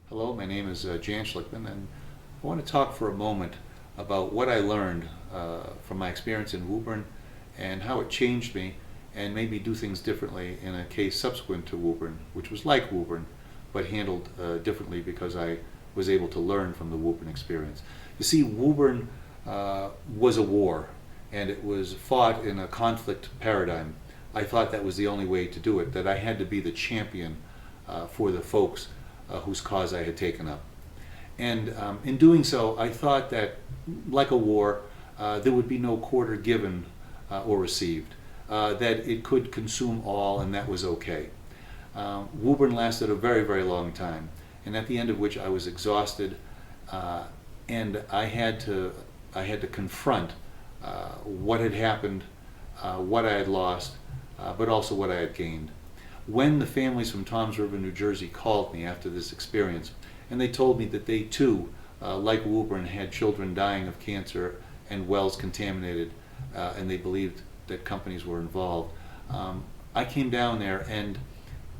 Hello, my name is Jan Schlichtmann, and I want to talk for a moment about what I learned from my experience in Woburn and how it changed me, and maybe do things differently in a case subsequent to Woburn, which was like Woburn, but handled differently because I was able to learn from the Woburn experience. You see, Woburn was a war, and it was fought in a conflict paradigm. I thought that was the only way to do it, that I had to be the champion for the folks whose cause I had taken up. And in doing so, I thought that, like a war, there would be no quarter given or received, that it could consume all, and that was okay. Woburn lasted a very, very long time, and at the end of which I was exhausted, and I had to confront what had happened, what I had lost, but also what I had gained. When the families from Toms River, New Jersey called me after this experience, and they told me that they too, like Woburn, had children dying of cancer and wells contaminated, and they believed that companies were involved, I came down there, and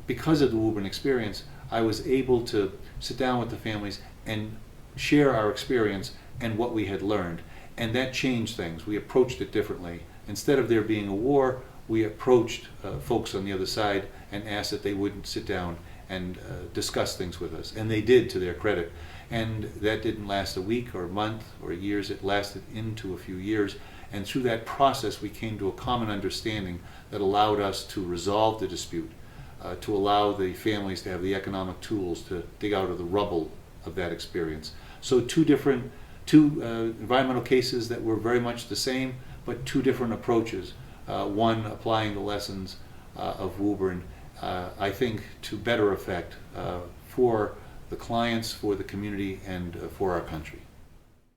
because of the Woburn experience, I was able to sit down with the families and share our experience and what we had learned. And that changed things. We approached it differently. Instead of there being a war, we approached folks on the other side and asked that they wouldn't sit down and discuss things with us. And they did, to their credit. And that didn't last a week or a month or years. It lasted into a few years. And through that process, we came to a common understanding that allowed us to resolve the dispute, to allow the families to have the economic tools to dig out of the rubble of that experience. So two environmental cases that were very much the same, but two different approaches. One applying the lessons of Woburn, I think, to better effect for the clients, for the community, and for our country.